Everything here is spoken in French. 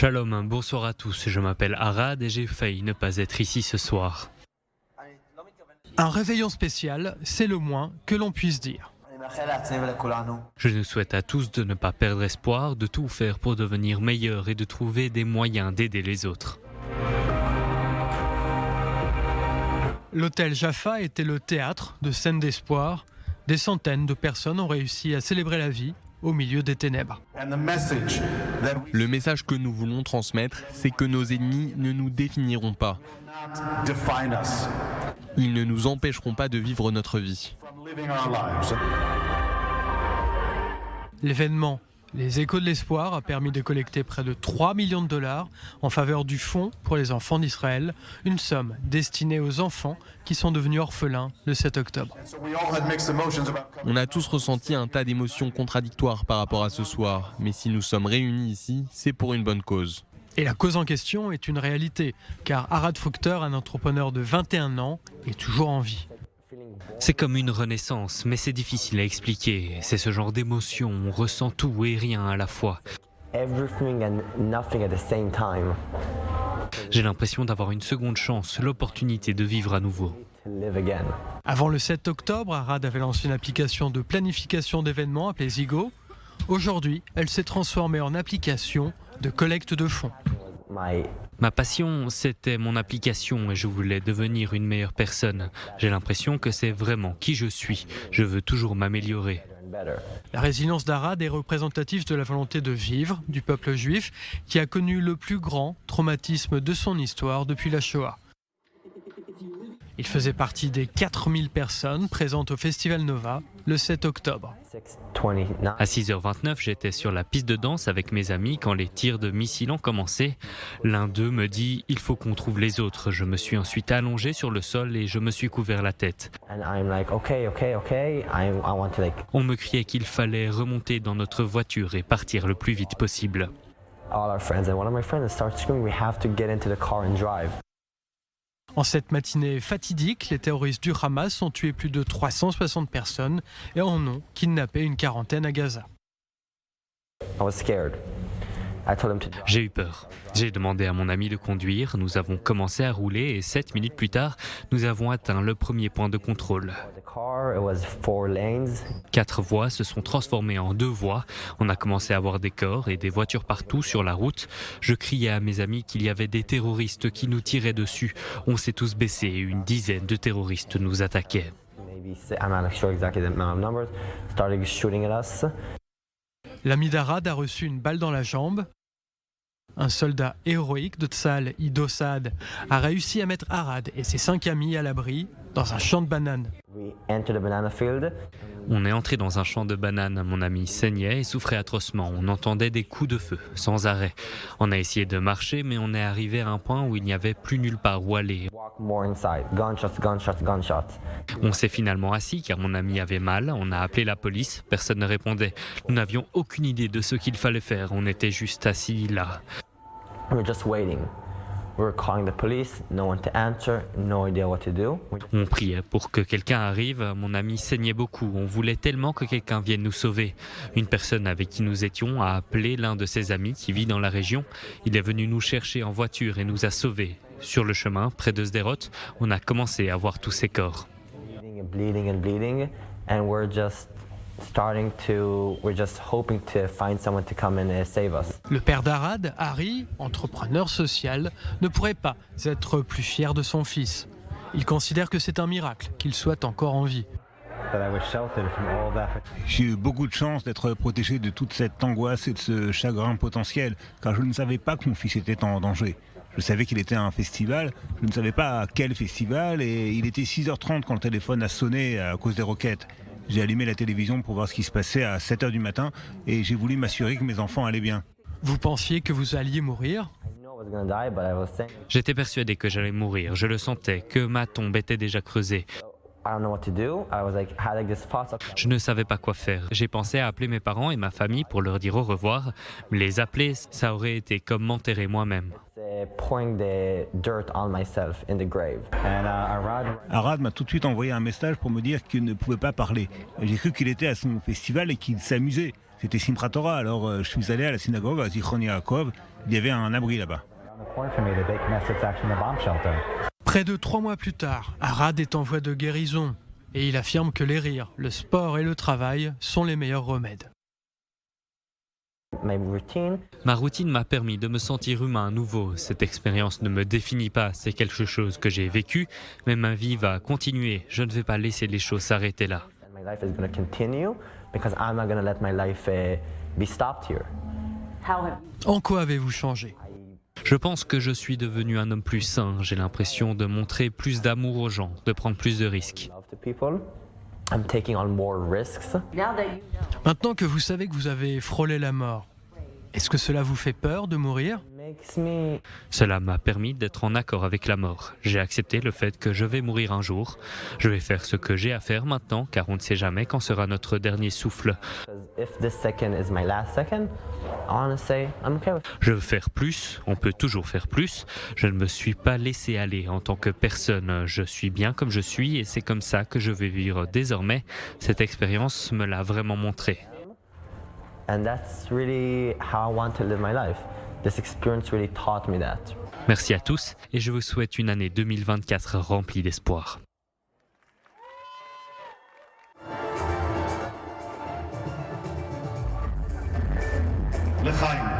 Shalom, bonsoir à tous, je m'appelle Arad et j'ai failli ne pas être ici ce soir. Un réveillon spécial, c'est le moins que l'on puisse dire. Je nous souhaite à tous de ne pas perdre espoir, de tout faire pour devenir meilleurs et de trouver des moyens d'aider les autres. L'hôtel Jaffa était le théâtre de scènes d'espoir. Des centaines de personnes ont réussi à célébrer la vie au milieu des ténèbres. Le message que nous voulons transmettre, c'est que nos ennemis ne nous définiront pas. Ils ne nous empêcheront pas de vivre notre vie. L'événement Les Échos de l'Espoir a permis de collecter près de 3 millions de dollars en faveur du Fonds pour les enfants d'Israël, une somme destinée aux enfants qui sont devenus orphelins le 7 octobre. On a tous ressenti un tas d'émotions contradictoires par rapport à ce soir, mais si nous sommes réunis ici, c'est pour une bonne cause. Et la cause en question est une réalité, car Arad Fruchter, un entrepreneur de 21 ans, est toujours en vie. C'est comme une renaissance, mais c'est difficile à expliquer. C'est ce genre d'émotion, on ressent tout et rien à la fois. J'ai l'impression d'avoir une seconde chance, l'opportunité de vivre à nouveau. Avant le 7 octobre, Arad avait lancé une application de planification d'événements appelée Zigo. Aujourd'hui, elle s'est transformée en application de collecte de fonds. Ma passion, c'était mon application et je voulais devenir une meilleure personne. J'ai l'impression que c'est vraiment qui je suis. Je veux toujours m'améliorer. La résilience d'Arad est représentative de la volonté de vivre du peuple juif qui a connu le plus grand traumatisme de son histoire depuis la Shoah. Il faisait partie des 4000 personnes présentes au Festival Nova le 7 octobre. À 6h29, j'étais sur la piste de danse avec mes amis quand les tirs de missiles ont commencé. L'un d'eux me dit « Il faut qu'on trouve les autres ». Je me suis ensuite allongé sur le sol et je me suis couvert la tête. On me criait qu'il fallait remonter dans notre voiture et partir le plus vite possible. En cette matinée fatidique, les terroristes du Hamas ont tué plus de 360 personnes et en ont kidnappé une quarantaine à Gaza. J'ai eu peur. J'ai demandé à mon ami de conduire, nous avons commencé à rouler et 7 minutes plus tard, nous avons atteint le premier point de contrôle. 4 voies se sont transformées en 2 voies. On a commencé à voir des corps et des voitures partout sur la route. Je criais à mes amis qu'il y avait des terroristes qui nous tiraient dessus. On s'est tous baissés et une dizaine de terroristes nous attaquaient. L'ami d'Arad a reçu une balle dans la jambe. Un soldat héroïque de Tzal, Ido Saad, a réussi à mettre Arad et ses 5 amis à l'abri dans un champ de bananes. On est entré dans un champ de bananes. Mon ami saignait et souffrait atrocement. On entendait des coups de feu, sans arrêt. On a essayé de marcher, mais on est arrivé à un point où il n'y avait plus nulle part où aller. On s'est finalement assis car mon ami avait mal. On a appelé la police. Personne ne répondait. Nous n'avions aucune idée de ce qu'il fallait faire. On était juste assis là. On priait pour que quelqu'un arrive. Mon ami saignait beaucoup. On voulait tellement que quelqu'un vienne nous sauver. Une personne avec qui nous étions a appelé l'un de ses amis qui vit dans la région. Il est venu nous chercher en voiture et nous a sauvés. Sur le chemin, près de Sderot, on a commencé à voir tous ces corps. Le père d'Arad, Harry, entrepreneur social, ne pourrait pas être plus fier de son fils. Il considère que c'est un miracle qu'il soit encore en vie. J'ai eu beaucoup de chance d'être protégé de toute cette angoisse et de ce chagrin potentiel, car je ne savais pas que mon fils était en danger. Je savais qu'il était à un festival, je ne savais pas à quel festival, et il était 6h30 quand le téléphone a sonné à cause des roquettes. J'ai allumé la télévision pour voir ce qui se passait à 7h du matin et j'ai voulu m'assurer que mes enfants allaient bien. Vous pensiez que vous alliez mourir ? J'étais persuadé que j'allais mourir. Je le sentais, que ma tombe était déjà creusée. Je ne savais pas quoi faire. J'ai pensé à appeler mes parents et ma famille pour leur dire au revoir. Les appeler, ça aurait été comme m'enterrer moi-même. Arad m'a tout de suite envoyé un message pour me dire qu'il ne pouvait pas parler. J'ai cru qu'il était à son festival et qu'il s'amusait. c'était Simchat Torah. Alors je suis allé à la synagogue à Zichron Yaakov, il y avait un abri là-bas. Près de 3 mois plus tard, Arad est en voie de guérison et il affirme que les rires, le sport et le travail sont les meilleurs remèdes. Ma routine m'a permis de me sentir humain à nouveau. Cette expérience ne me définit pas, c'est quelque chose que j'ai vécu, mais ma vie va continuer. Je ne vais pas laisser les choses s'arrêter là. En quoi avez-vous changé ? Je pense que je suis devenu un homme plus sain. J'ai l'impression de montrer plus d'amour aux gens, de prendre plus de risques. Maintenant que vous savez que vous avez frôlé la mort, est-ce que cela vous fait peur de mourir ? Cela m'a permis d'être en accord avec la mort. J'ai accepté le fait que je vais mourir un jour. Je vais faire ce que j'ai à faire maintenant, car on ne sait jamais quand sera notre dernier souffle. Je veux faire plus, on peut toujours faire plus. Je ne me suis pas laissé aller en tant que personne. Je suis bien comme je suis et c'est comme ça que je vais vivre désormais. Cette expérience me l'a vraiment montré. Merci à tous et je vous souhaite une année 2024 remplie d'espoir. L'chaim.